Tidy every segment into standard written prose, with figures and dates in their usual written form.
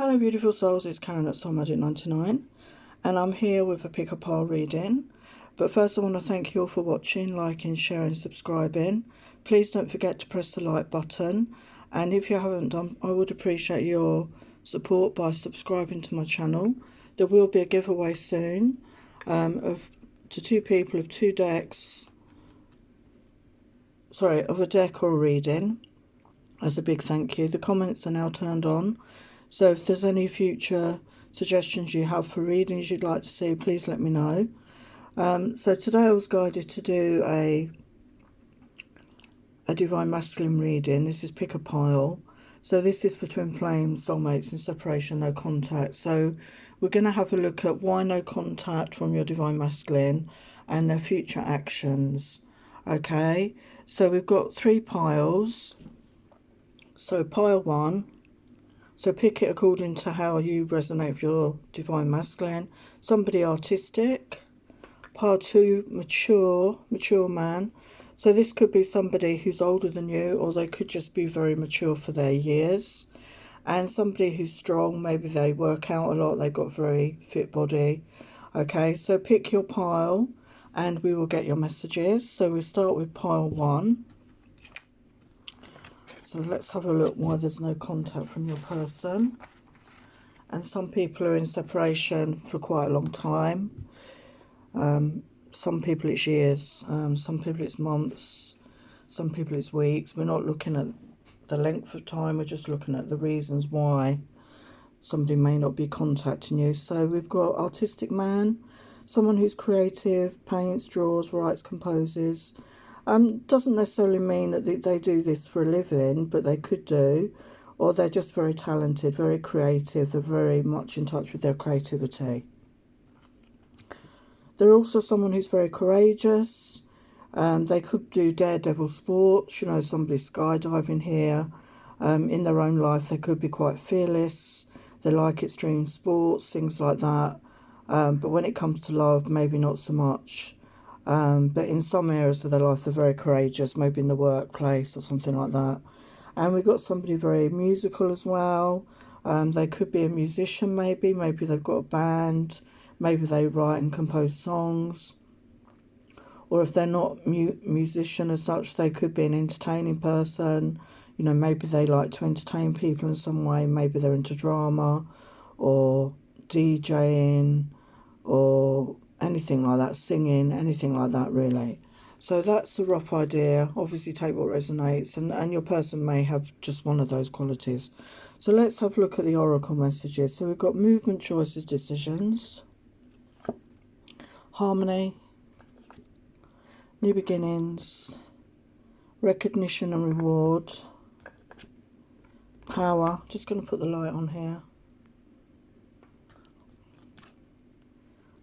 Hello beautiful souls, it's Karen at Soulmagic99 and I'm here with a pick a pile reading. But first I want to thank you all for watching, liking, sharing, subscribing. Please don't forget to press the like button, and if you haven't done, I would appreciate your support by subscribing to my channel. There will be a giveaway soon to two people of two decks, of a deck or a reading, as a big thank you. The comments are now turned on, so if there's any future suggestions you have for readings you'd like to see, please let me know. So today I was guided to do a Divine Masculine reading. This is pick a pile. So this is for twin flames, soulmates in separation, no contact. So we're going to have a look at why no contact from your Divine Masculine and their future actions. Okay, so we've got 3 piles. So pile 1. So pick it according to how you resonate with your Divine Masculine. Somebody artistic. Pile 2, mature man. So this could be somebody who's older than you, or they could just be very mature for their years. And somebody who's strong, maybe they work out a lot, they've got a very fit body. Okay, so pick your pile and we will get your messages. So we'll start with pile 1. So let's have a look why there's no contact from your person. And some people are in separation for quite a long time. Some people it's years, some people it's months, some people it's weeks. We're not looking at the length of time, we're just looking at the reasons why somebody may not be contacting you. So we've got artistic man, someone who's creative, paints, draws, writes, composes. Doesn't necessarily mean that they do this for a living, but they could do, or they're just very talented, very creative, they're very much in touch with their creativity. They're also someone who's very courageous. They could do daredevil sports, you know, somebody skydiving here. In their own life, they could be quite fearless. They like extreme sports, things like that. But when it comes to love, maybe not so much. But in some areas of their life, they're very courageous, maybe in the workplace or something like that. And we've got somebody very musical as well. They could be a musician, maybe they've got a band, maybe they write and compose songs. Or if they're not musician as such, they could be an entertaining person. You know, maybe they like to entertain people in some way. Maybe they're into drama or DJing or anything like that, singing, anything like that really. So that's the rough idea. Obviously take what resonates, and your person may have just one of those qualities. So let's have a look at the oracle messages. So we've got movement, choices, decisions, harmony, new beginnings, recognition and reward, power. Just going to put the light on here.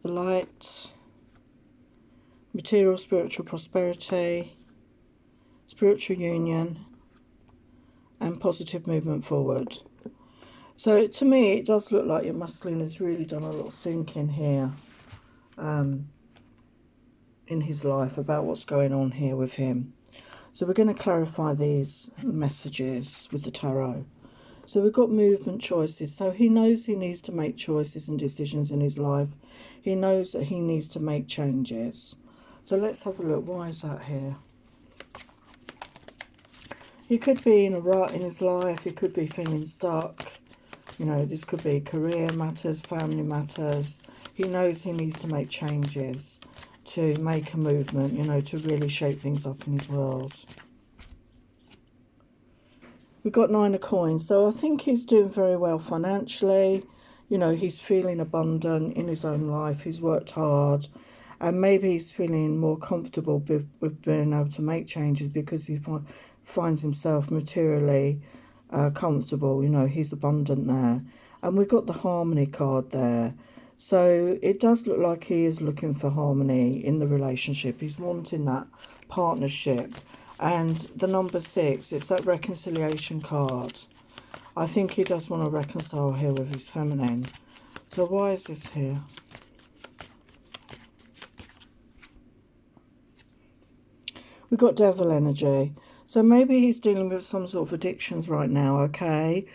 The light, material, spiritual prosperity, spiritual union, and positive movement forward. So to me, it does look like your masculine has really done a lot of thinking here in his life about what's going on here with him. So we're going to clarify these messages with the tarot. So we've got movement, choices. So he knows he needs to make choices and decisions in his life. He knows that he needs to make changes. So let's have a look. Why is that here? He could be in a rut in his life. He could be feeling stuck. You know, this could be career matters, family matters. He knows he needs to make changes to make a movement, you know, to really shake things up in his world. We've got 9 of coins. So I think he's doing very well financially. You know, he's feeling abundant in his own life. He's worked hard. And maybe he's feeling more comfortable with being able to make changes because he finds himself materially comfortable. You know, he's abundant there. And we've got the harmony card there. So it does look like he is looking for harmony in the relationship. He's wanting that partnership. And the number 6, it's that reconciliation card. I think he does want to reconcile here with his feminine. So why is this here? We've got devil energy. So maybe he's dealing with some sort of addictions right now, okay?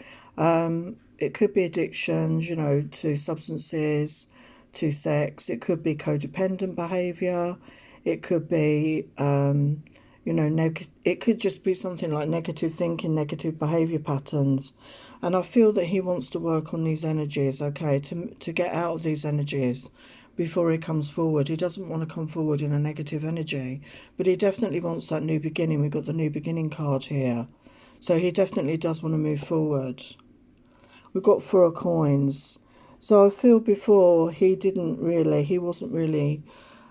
it could be addictions, you know, to substances, to sex. It could be codependent behaviour. It could be, you know, it could just be something like negative thinking, negative behaviour patterns. And I feel that he wants to work on these energies, okay, to get out of these energies before he comes forward. He doesn't want to come forward in a negative energy, but he definitely wants that new beginning. We've got the new beginning card here. So he definitely does want to move forward. We've got 4 of coins. So I feel before he wasn't really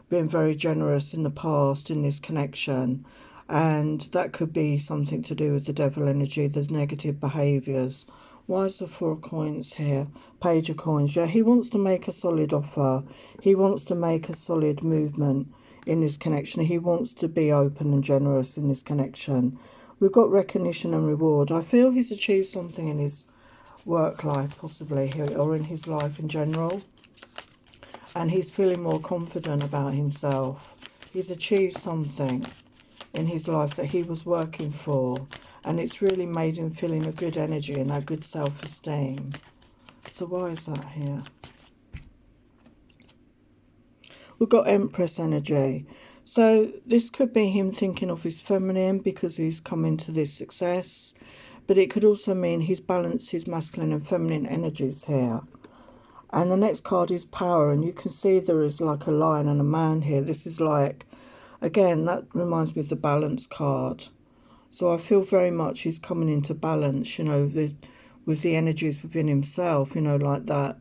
being very generous in the past in this connection. And that could be something to do with the devil energy. There's negative behaviours. Why is the 4 of coins here? Page of coins. Yeah, he wants to make a solid offer. He wants to make a solid movement in this connection. He wants to be open and generous in this connection. We've got recognition and reward. I feel he's achieved something in his work life, possibly, or in his life in general. And he's feeling more confident about himself. He's achieved something in his life that he was working for. And it's really made him feel in a good energy and a good self-esteem. So why is that here? We've got Empress energy. So this could be him thinking of his feminine because he's come into this success. But it could also mean he's balanced his masculine and feminine energies here. And the next card is power. And you can see there is like a lion and a man here. This is like, again, that reminds me of the balance card. So I feel very much he's coming into balance, you know, with the energies within himself, you know, like that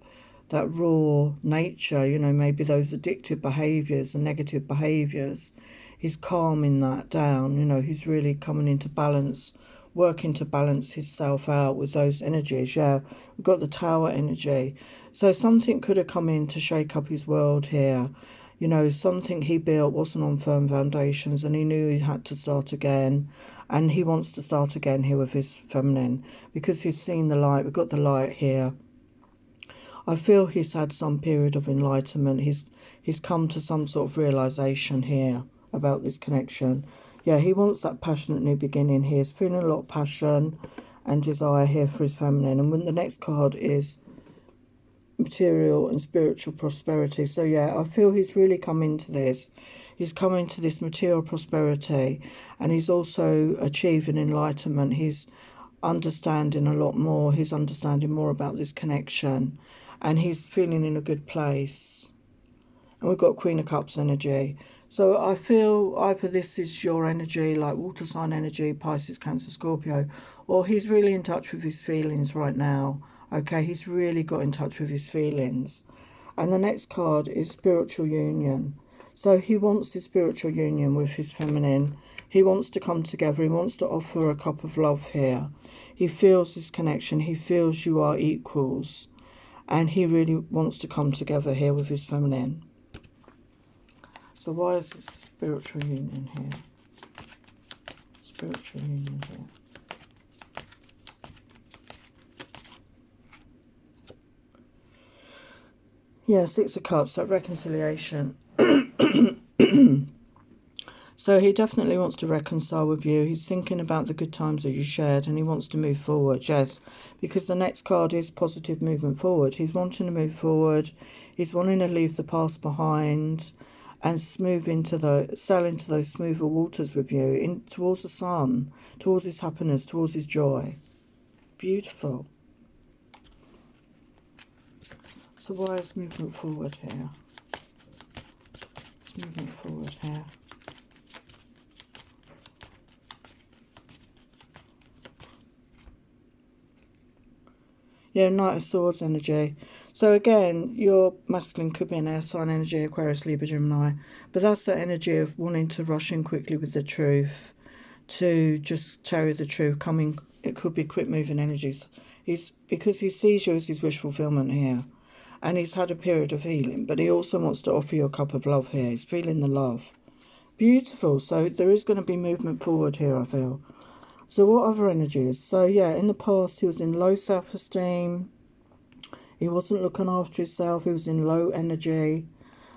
raw nature, you know, maybe those addictive behaviours and negative behaviours. He's calming that down, you know, he's really coming into balance, working to balance himself out with those energies. Yeah, we've got the Tower energy. So something could have come in to shake up his world here. You know, something he built wasn't on firm foundations and he knew he had to start again. And he wants to start again here with his feminine because he's seen the light. We've got the light here. I feel he's had some period of enlightenment. He's come to some sort of realization here about this connection. Yeah, he wants that passionate new beginning here. He's feeling a lot of passion and desire here for his feminine. And when the next card is material and spiritual prosperity. So yeah, I feel he's really come into this. He's come into this material prosperity and he's also achieving enlightenment. He's understanding a lot more. He's understanding more about this connection and he's feeling in a good place. And we've got Queen of Cups energy. So I feel either this is your energy, like water sign energy, Pisces, Cancer, Scorpio, or he's really in touch with his feelings right now. Okay, he's really got in touch with his feelings. And the next card is spiritual union. So he wants the spiritual union with his feminine. He wants to come together. He wants to offer a cup of love here. He feels this connection. He feels you are equals. And he really wants to come together here with his feminine. So why is this spiritual union here? Spiritual union here. Yeah, Six of Cups, that reconciliation. So he definitely wants to reconcile with you. He's thinking about the good times that you shared and he wants to move forward, yes. Because the next card is positive movement forward. He's wanting to move forward. He's wanting to leave the past behind and sail into those smoother waters with you, towards the sun, towards his happiness, towards his joy. Beautiful. So why is movement forward here? It's movement forward here. Yeah, Knight of Swords energy. So again, your masculine could be an air sign energy, Aquarius, Libra, Gemini. But that's the energy of wanting to rush in quickly with the truth, to just tell you the truth, it could be quick moving energies. Because he sees you as his wish fulfillment here. And he's had a period of healing, but he also wants to offer you a cup of love here. He's feeling the love. Beautiful. So there is going to be movement forward here, I feel. So what other energies? So yeah, in the past he was in low self-esteem. He wasn't looking after himself. He was in low energy.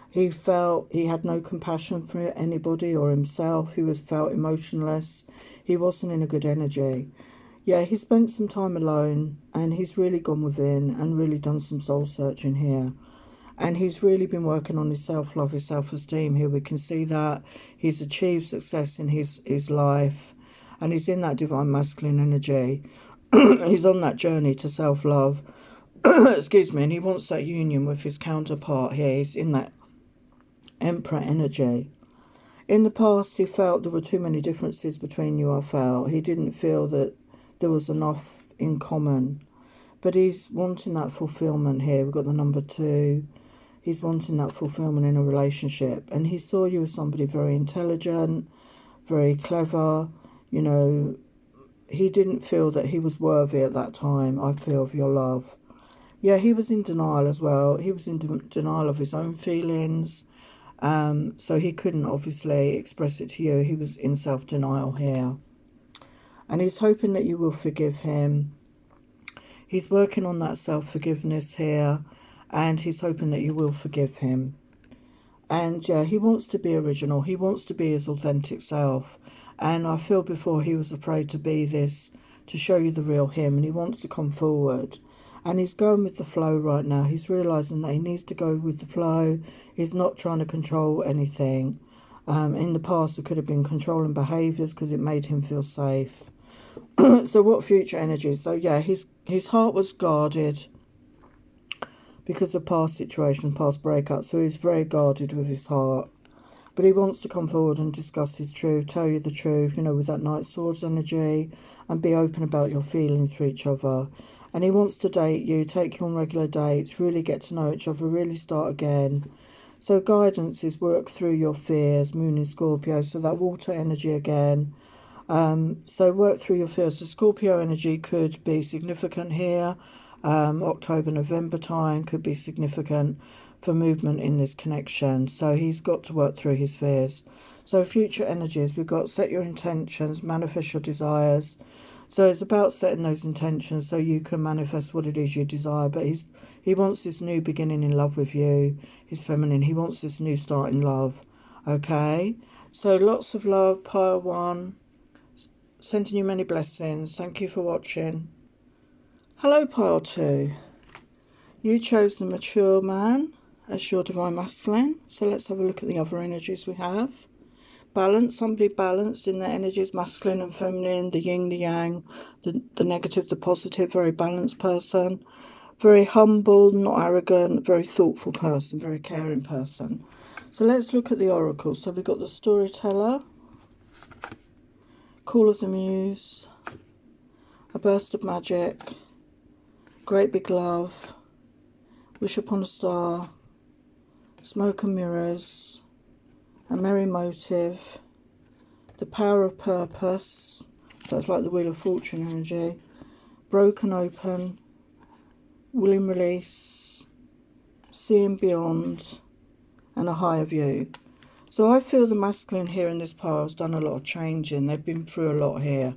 He felt he had no compassion for anybody or himself. He felt emotionless. He wasn't in a good energy. Yeah, he spent some time alone, and he's really gone within and really done some soul searching here. And he's really been working on his self-love, his self-esteem. Here we can see that he's achieved success in his life, and he's in that divine masculine energy. He's on that journey to self-love. Excuse me. And he wants that union with his counterpart here. He's in that Emperor energy. In the past, he felt there were too many differences between you, I felt. He didn't feel that there was enough in common. But he's wanting that fulfillment here. We've got the number 2. He's wanting that fulfillment in a relationship. And he saw you as somebody very intelligent, very clever. You know, he didn't feel that he was worthy at that time, I feel, of your love. Yeah, he was in denial as well. He was in denial of his own feelings. So he couldn't obviously express it to you. He was in self-denial here. And he's hoping that you will forgive him. He's working on that self-forgiveness here. And he's hoping that you will forgive him. And yeah, he wants to be original. He wants to be his authentic self. And I feel before he was afraid to be this, to show you the real him. And he wants to come forward. And he's going with the flow right now. He's realising that he needs to go with the flow. He's not trying to control anything. In the past, it could have been controlling behaviours because it made him feel safe. So what future energy? So yeah, his heart was guarded because of past situations, past breakups. So he's very guarded with his heart. But he wants to come forward and discuss his truth, tell you the truth, you know, with that Knight of Swords energy, and be open about your feelings for each other. And he wants to date you, take you on regular dates, really get to know each other, really start again. So guidance is work through your fears, Moon in Scorpio, so that water energy again. So work through your fears. The Scorpio energy could be significant here. October, November time could be significant for movement in this connection. So he's got to work through his fears. So future energies, we've got set your intentions, manifest your desires. So it's about setting those intentions so you can manifest what it is you desire. But he wants this new beginning in love with you. He's feminine. He wants this new start in love. Okay? So lots of love, pile 1. Sending you many blessings. Thank you for watching. Hello, pile 2. You chose the mature man as your divine masculine. So let's have a look at the other energies we have. Balance, somebody balanced in their energies, masculine and feminine, the yin, the yang, the negative, the positive, very balanced person. Very humble, not arrogant, very thoughtful person, very caring person. So let's look at the oracle. So we've got the storyteller, call of the muse, a burst of magic, great big love, wish upon a star, smoke and mirrors, a merry motive, the power of purpose, so it's like the Wheel of Fortune energy, broken open, willing release, seeing beyond, and a higher view. So I feel the masculine here in this pile has done a lot of changing. They've been through a lot here.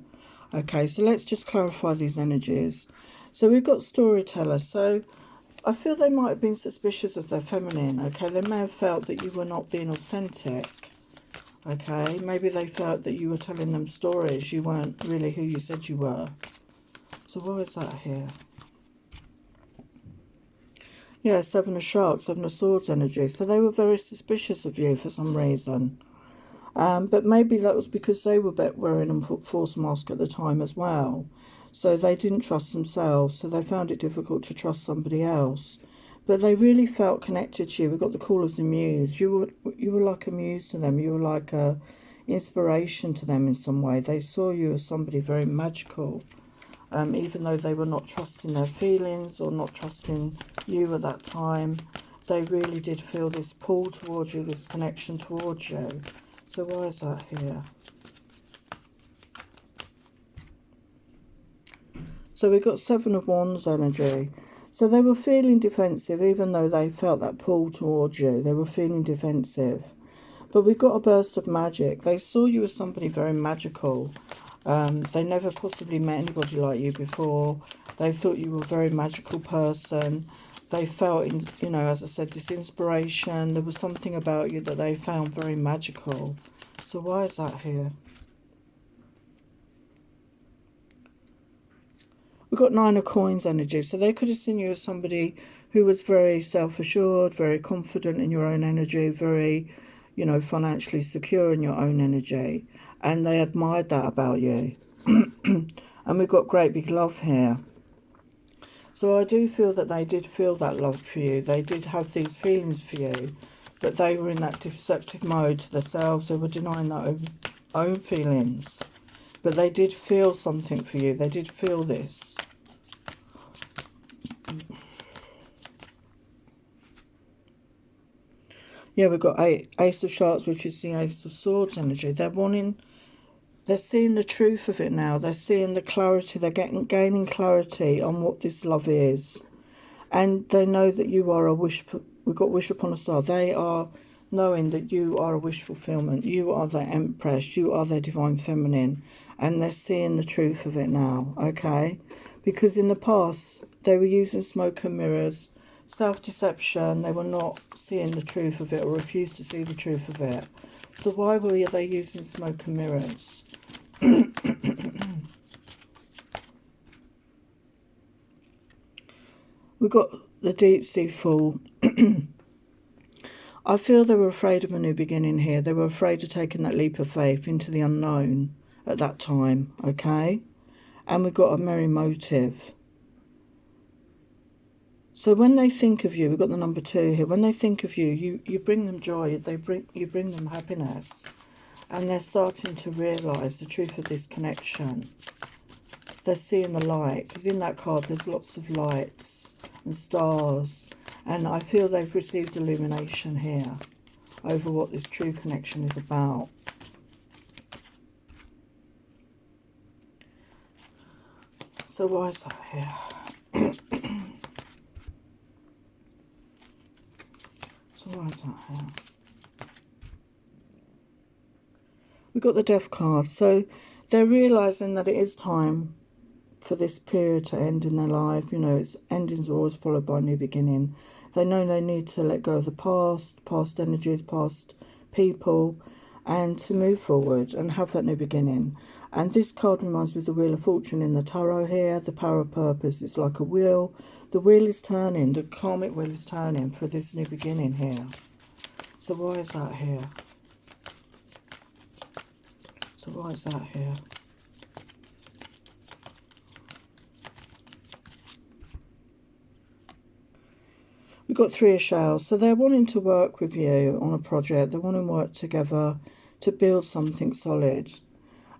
Okay, so let's just clarify these energies. So we've got storyteller. So I feel they might have been suspicious of their feminine. Okay, they may have felt that you were not being authentic. Okay, maybe they felt that you were telling them stories. You weren't really who you said you were. So why is that here? Yeah, 7 of Sharks, 7 of Swords energy. So they were very suspicious of you for some reason. But maybe that was because they were wearing a false mask at the time as well. So they didn't trust themselves. So they found it difficult to trust somebody else. But they really felt connected to you. We got the call of the muse. You were like a muse to them. You were like a inspiration to them in some way. They saw you as somebody very magical. Even though they were not trusting their feelings or not trusting you at that time, they really did feel this pull towards you, this connection towards you. So why is that here? So we've got 7 of Wands energy. So they were feeling defensive, even though they felt that pull towards you. They were feeling defensive. But we've got a burst of magic. They saw you as somebody very magical. They never possibly met anybody like you before. They thought you were a very magical person. They felt, you know, as I said, this inspiration. There was something about you that they found very magical. So why is that here? We've got Nine of Coins energy. So they could have seen you as somebody who was very self-assured, very confident in your own energy, very, you know, financially secure in your own energy. And they admired that about you. And we've got great big love here. So I do feel that they did feel that love for you. They did have these feelings for you. But they were in that deceptive mode to themselves. They were denying their own feelings. But they did feel something for you. They did feel this. Yeah, we've got Ace of Sharks, which is the Ace of Swords energy. They're seeing the truth of it now. They're seeing the clarity. They're gaining clarity on what this love is. And they know that you are a wish. We've got wish upon a star. They are knowing that you are a wish fulfillment. You are their Empress. You are their divine feminine. And they're seeing the truth of it now, okay? Because in the past, they were using smoke and mirrors, self-deception. They were not seeing the truth of it or refused to see the truth of it. So why were they using smoke and mirrors? We've got the deep sea Fool. I feel they were afraid of a new beginning here. They were afraid of taking that leap of faith into the unknown at that time, okay? And we've got a merry motive. So when they think of you, we've got the number 2 here. When they think of you, you bring them joy. You bring them happiness. And they're starting to realise the truth of this connection. They're seeing the light. Because in that card, there's lots of lights and stars. And I feel they've received illumination here over what this true connection is about. So why is that here? So why is that here? We've got the Death card. So they're realising that it is time for this period to end in their life. You know, its endings are always followed by a new beginning. They know they need to let go of the past energies, past people, and to move forward and have that new beginning. And this card reminds me of the Wheel of Fortune in the tarot here, the power of purpose. It's like a wheel. The wheel is turning, the karmic wheel is turning for this new beginning here. So why is that here? So why is that here? We've got 3 of Shells. So they're wanting to work with you on a project. They want to work together to build something solid.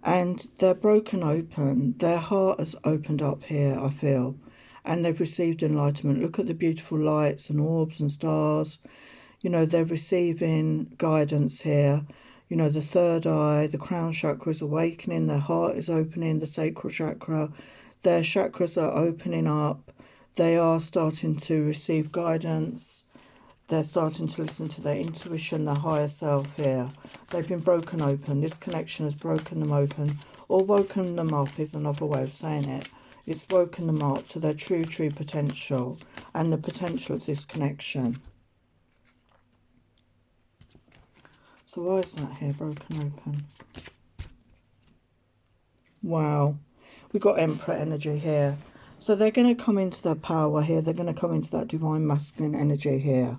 And they're broken open. Their heart has opened up here, I feel. And they've received enlightenment. Look at the beautiful lights and orbs and stars. You know, they're receiving guidance here. You know, the third eye, the crown chakra is awakening. Their heart is opening, the sacral chakra. Their chakras are opening up. They are starting to receive guidance. They're starting to listen to their intuition, their higher self here. They've been broken open. This connection has broken them open. Or woken them up is another way of saying it. It's woken them up to their true potential and the potential of this connection. So why is that here, broken open? Wow. We've got Emperor energy here. So they're going to come into their power here. They're going to come into that divine masculine energy here.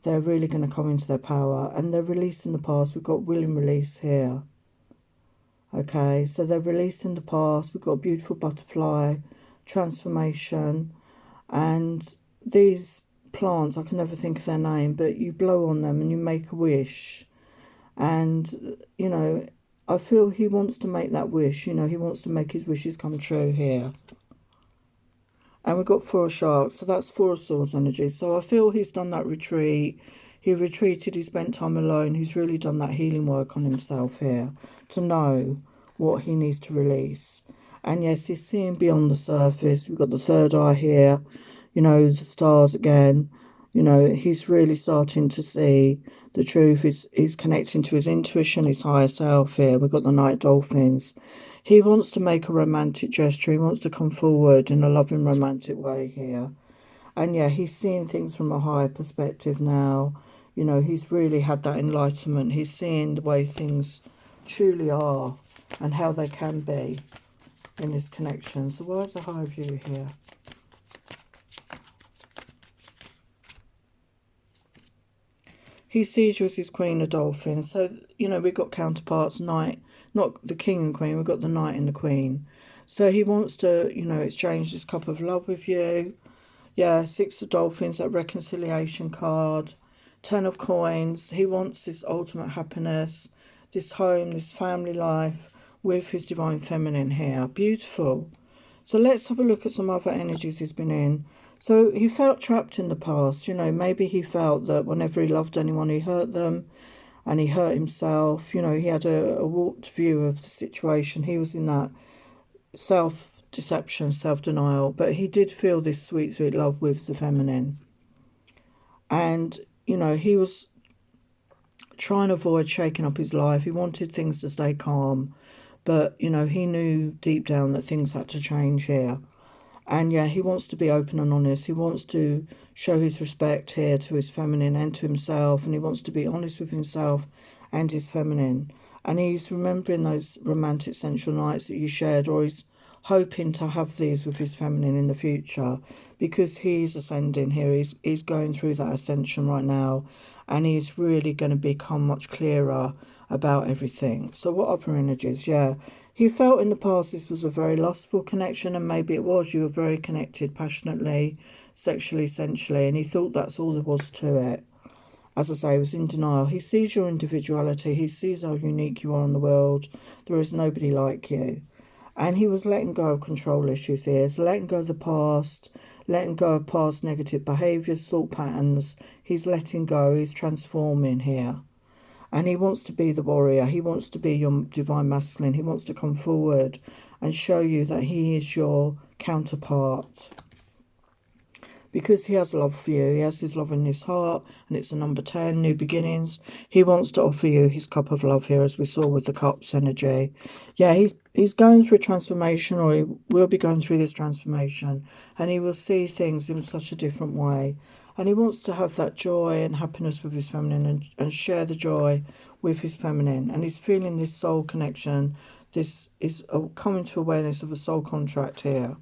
They're really going to come into their power. And they're releasing the past. We've got will and release here. Okay, so they're releasing the past. We've got a beautiful butterfly, transformation. And these plants, I can never think of their name, but you blow on them and you make a wish. And, you know, I feel he wants to make that wish. You know, he wants to make his wishes come true here. And we've got 4 sharks, so that's 4 swords energy. So I feel he's done that retreat. He retreated, he spent time alone. He's really done that healing work on himself here to know what he needs to release. And yes, he's seeing beyond the surface. We've got the third eye here, you know, the stars again. You know, he's really starting to see the truth. He's connecting to his intuition, his higher self here. We've got the night dolphins. He wants to make a romantic gesture. He wants to come forward in a loving, romantic way here. And yeah, he's seeing things from a higher perspective now. You know, he's really had that enlightenment. He's seeing the way things truly are and how they can be. in this connection. So why is a high view here? He sees you as his queen of dolphins. So, you know, we've got counterparts, knight, not the king and queen, we've got the knight and the queen. So he wants to, you know, exchange this cup of love with you. Yeah, six of dolphins, that reconciliation card. 10 of coins. He wants this ultimate happiness, this home, this family life with his divine feminine here. Beautiful. So let's have a look at some other energies he's been in. So he felt trapped in the past. You know, maybe he felt that whenever he loved anyone, he hurt them and he hurt himself. You know, he had a warped view of the situation. He was in that self-deception, self-denial. But he did feel this sweet, sweet love with the feminine. And, you know, he was trying to avoid shaking up his life. He wanted things to stay calm. But, you know, he knew deep down that things had to change here. And yeah, he wants to be open and honest. He wants to show his respect here to his feminine and to himself. And he wants to be honest with himself and his feminine. And he's remembering those romantic sensual nights that you shared, or he's hoping to have these with his feminine in the future, because he's ascending here. He's going through that ascension right now. And he's really going to become much clearer about everything. So what other energies? Yeah, he felt in the past this was a very lustful connection, and maybe it was. You were very connected passionately, sexually, sensually, and he thought that's all there was to it. As I say, he was in denial. He sees your individuality. He sees how unique you are in the world. There is nobody like you. And he was letting go of control issues here. So letting go of the past, letting go of past negative behaviours, thought patterns. He's letting go. He's transforming here. And he wants to be the warrior. He wants to be your divine masculine. He wants to come forward and show you that he is your counterpart. Because he has love for you. He has his love in his heart. And it's the number 10, new beginnings. He wants to offer you his cup of love here, as we saw with the cups energy. Yeah, he's going through a transformation, or he will be going through this transformation. And he will see things in such a different way. And he wants to have that joy and happiness with his feminine, and share the joy with his feminine. And he's feeling this soul connection. This is coming to awareness of a soul contract here.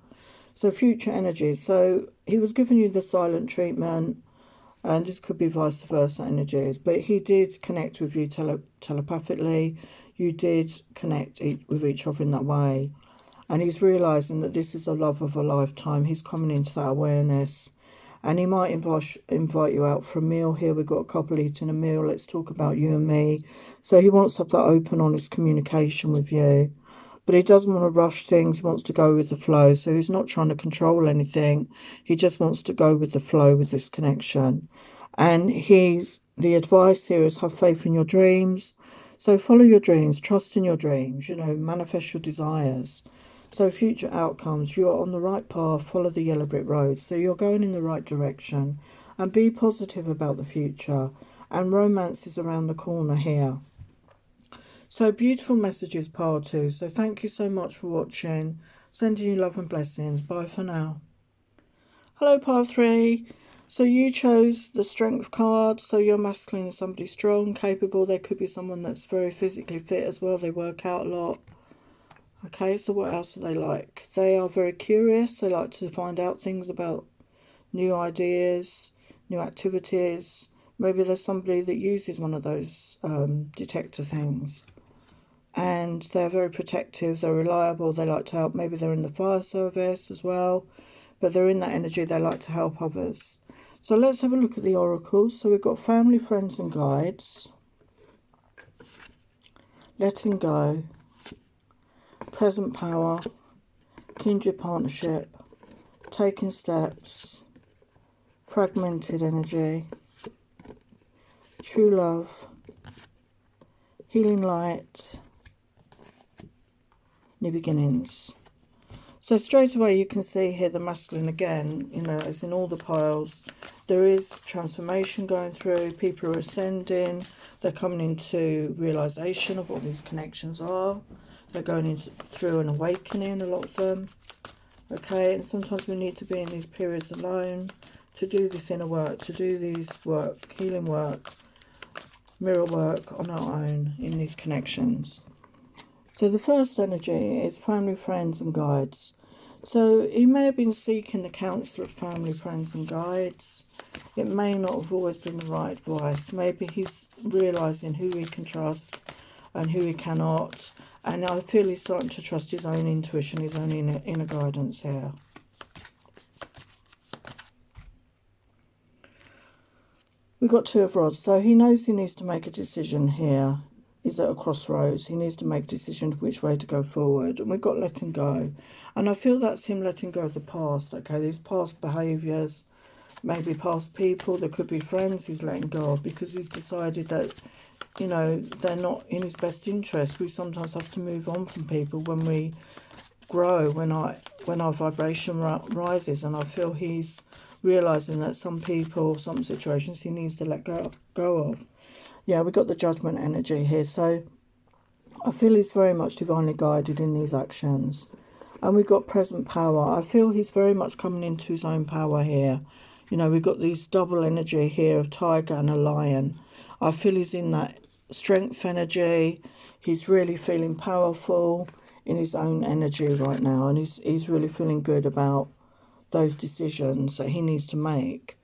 So future energies. So he was giving you the silent treatment, and this could be vice versa energies. But he did connect with you telepathically. You did connect with each other in that way. And he's realising that this is a love of a lifetime. He's coming into that awareness. And he might invite you out for a meal here. We've got a couple eating a meal. Let's talk about you and me. So he wants to have that open, honest communication with you. But he doesn't want to rush things. He wants to go with the flow. So he's not trying to control anything. He just wants to go with the flow with this connection. And the advice here is have faith in your dreams. So follow your dreams. Trust in your dreams. You know, manifest your desires. So future outcomes, you are on the right path, follow the yellow brick road. So you're going in the right direction, and be positive about the future. And romance is around the corner here. So beautiful messages, pile 2. So thank you so much for watching. Sending you love and blessings. Bye for now. Hello, pile 3. So you chose the strength card. So you're masculine, somebody strong, capable. There could be someone that's very physically fit as well. They work out a lot. Okay, so what else are they like? They are very curious. They like to find out things about new ideas, new activities. Maybe there's somebody that uses one of those detector things. And they're very protective. They're reliable. They like to help. Maybe they're in the fire service as well. But they're in that energy. They like to help others. So let's have a look at the oracles. So we've got family, friends and guides. Letting go. Present power, kindred partnership, taking steps, fragmented energy, true love, healing light, new beginnings. So straight away you can see here the masculine again, you know, as in all the piles. There is transformation going through. People are ascending. They're coming into realization of what these connections are. They're going through an awakening, a lot of them. Okay, and sometimes we need to be in these periods alone to do this inner work, to do these work, healing work, mirror work on our own in these connections. So the first energy is family, friends and guides. So he may have been seeking the counsel of family, friends and guides. It may not have always been the right advice. Maybe he's realising who he can trust and who he cannot. And I feel he's starting to trust his own intuition, his own inner guidance here. We've got Two of Rods. So he knows he needs to make a decision here. He's at a crossroads. He needs to make a decision of which way to go forward. And we've got letting go. And I feel that's him letting go of the past. Okay, these past behaviours, maybe past people. There could be friends he's letting go of because he's decided that, you know, they're not in his best interest. We sometimes have to move on from people when we grow, when our vibration rises. And I feel he's realising that some people, some situations he needs to let go of. Yeah, we got the Judgment energy here. So I feel he's very much divinely guided in these actions. And we've got present power. I feel he's very much coming into his own power here. You know, we've got these double energy here of tiger and a lion. I feel he's in that strength energy. He's really feeling powerful in his own energy right now. And he's really feeling good about those decisions that he needs to make.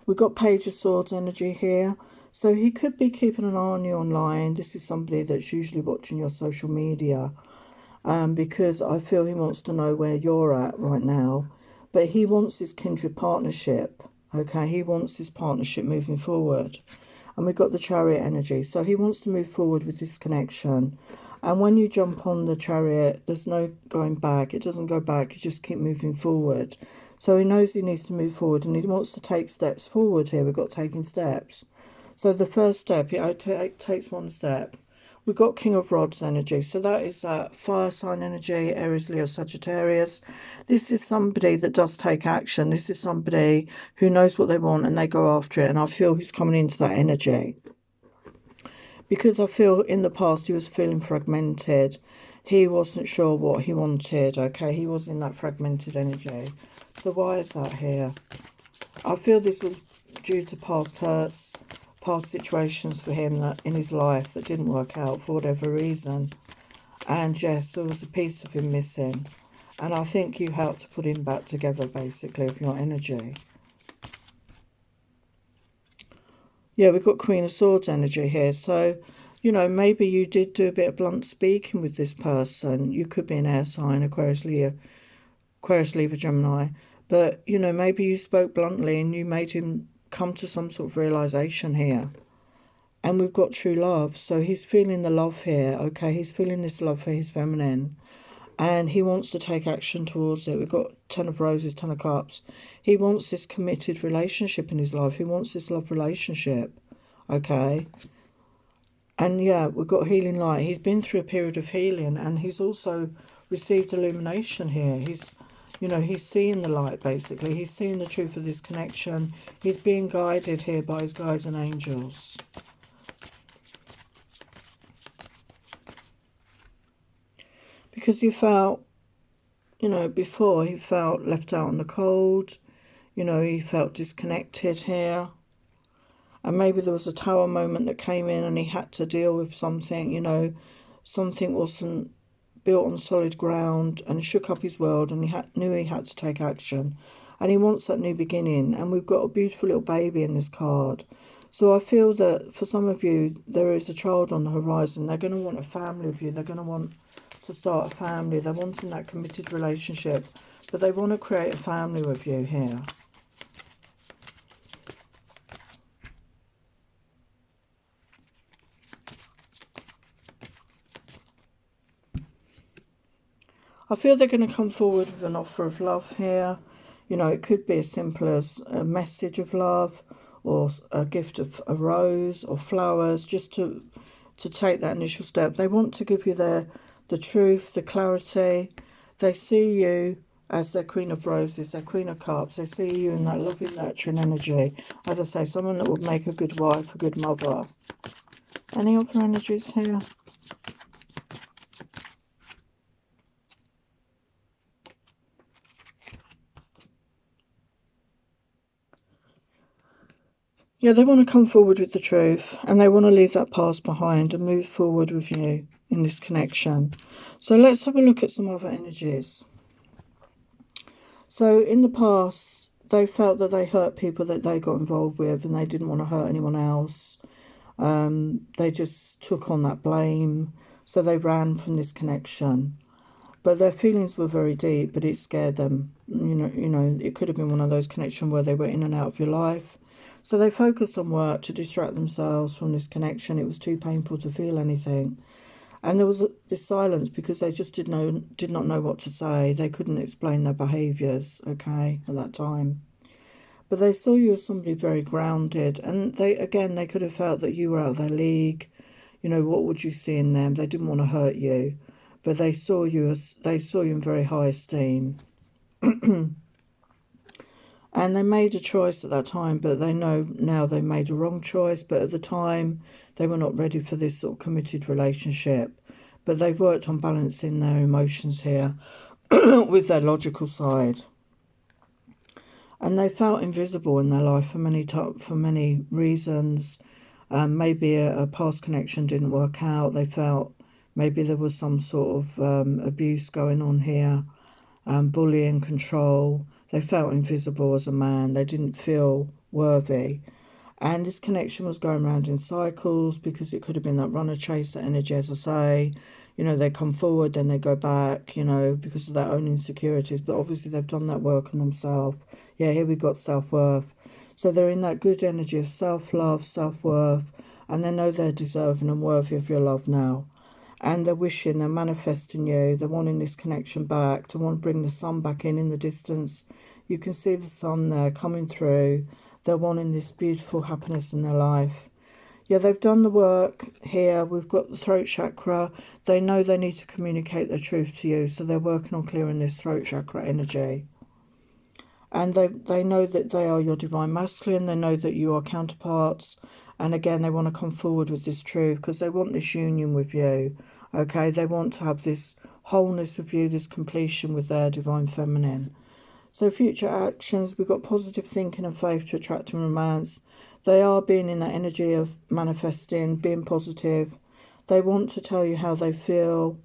We've got Page of Swords energy here. So he could be keeping an eye on you online. This is somebody that's usually watching your social media. Because I feel he wants to know where you're at right now. But he wants this kindred partnership. Okay, he wants this partnership moving forward. And we've got the Chariot energy. So he wants to move forward with this connection. And when you jump on the Chariot, there's no going back. It doesn't go back. You just keep moving forward. So he knows he needs to move forward and he wants to take steps forward here. We've got taking steps. So the first step, it takes one step. We've got King of Rods energy. So that is fire sign energy, Aries, Leo, Sagittarius. This is somebody that does take action. This is somebody who knows what they want and they go after it. And I feel he's coming into that energy. Because I feel in the past he was feeling fragmented. He wasn't sure what he wanted, okay? He was in that fragmented energy. So why is that here? I feel this was due to past hurts, past situations for him that in his life that didn't work out for whatever reason. And yes, there was a piece of him missing. And I think you helped to put him back together, basically, with your energy. Yeah, we've got Queen of Swords energy here. So, you know, maybe you did do a bit of blunt speaking with this person. You could be an air sign, Aquarius, Leo, Aquarius, Libra, Gemini. But, you know, maybe you spoke bluntly and you made him come to some sort of realisation here. And we've got true love. So he's feeling the love here, okay? He's feeling this love for his feminine. And he wants to take action towards it. We've got Ten of Roses, Ten of Cups. He wants this committed relationship in his life. He wants this love relationship, okay? And yeah, we've got Healing Light. He's been through a period of healing and he's also received illumination here. He's, you know, he's seeing the light, basically. He's seeing the truth of this connection. He's being guided here by his guides and angels. Because he felt, you know, before he felt left out in the cold. You know, he felt disconnected here. And maybe there was a tower moment that came in and he had to deal with something, you know, something wasn't built on solid ground and shook up his world and knew he had to take action. And he wants that new beginning. And we've got a beautiful little baby in this card. So I feel that for some of you, there is a child on the horizon. They're going to want a family with you. They're going to want to start a family. They're wanting that committed relationship. But they want to create a family with you here. I feel they're going to come forward with an offer of love here. You know, it could be as simple as a message of love or a gift of a rose or flowers, just to take that initial step. They want to give you the truth, the clarity. They see you as their Queen of Roses, their Queen of Cups. They see you in that loving, nurturing energy. As I say, someone that would make a good wife, a good mother. Any other energies here? Yeah, they want to come forward with the truth, and they want to leave that past behind and move forward with you in this connection. So let's have a look at some other energies. So in the past, they felt that they hurt people that they got involved with, and they didn't want to hurt anyone else. They just took on that blame, so they ran from this connection. But their feelings were very deep, but it scared them. You know, it could have been one of those connections where they were in and out of your life. So they focused on work to distract themselves from this connection. It was too painful to feel anything. And there was this silence because they just did not know what to say. They couldn't explain their behaviours, okay, at that time. But they saw you as somebody very grounded. And they could have felt that you were out of their league. You know, what would you see in them? They didn't want to hurt you. But they saw you in very high esteem. And they made a choice at that time, but they know now they made a wrong choice. But at the time, they were not ready for this sort of committed relationship. But they've worked on balancing their emotions here with their logical side. And they felt invisible in their life for many reasons. Maybe a past connection didn't work out. They felt maybe there was some sort of abuse going on here, bullying, control. They felt invisible as a man. They didn't feel worthy. And this connection was going around in cycles because it could have been that runner-chaser energy, as I say. You know, they come forward, then they go back, you know, because of their own insecurities. But obviously they've done that work on themselves. Yeah, here we've got self-worth. So they're in that good energy of self-love, self-worth, and they know they're deserving and worthy of your love now. And they're wishing, they're manifesting you, they're wanting this connection back, to want to bring the sun back in the distance. You can see the sun there coming through. They're wanting this beautiful happiness in their life. Yeah, they've done the work here. We've got the throat chakra. They know they need to communicate the truth to you, so they're working on clearing this throat chakra energy. And they know that they are your divine masculine. They know that you are counterparts. And again, they want to come forward with this truth because they want this union with you. Okay, they want to have this wholeness with you, this completion with their divine feminine. So future actions, we've got positive thinking and faith to attract and romance. They are being in that energy of manifesting, being positive. They want to tell you how they feel,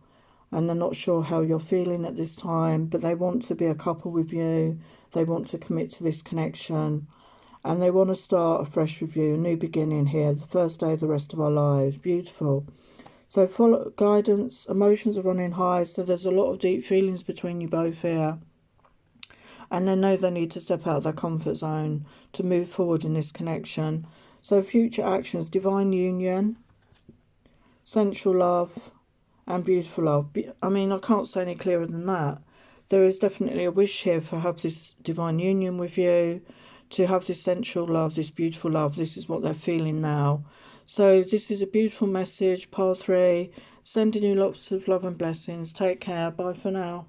and they're not sure how you're feeling at this time, but they want to be a couple with you. They want to commit to this connection, and they want to start afresh with you, a new beginning here, the first day of the rest of our lives. Beautiful. So follow guidance. Emotions are running high, so there's a lot of deep feelings between you both here. And they know they need to step out of their comfort zone to move forward in this connection. So future actions, divine union, sensual love, and beautiful love. I mean, I can't say any clearer than that. There is definitely a wish here for have this divine union with you, to have this sensual love, this beautiful love. This is what they're feeling now. So this is a beautiful message, pile 3, sending you lots of love and blessings. Take care. Bye for now.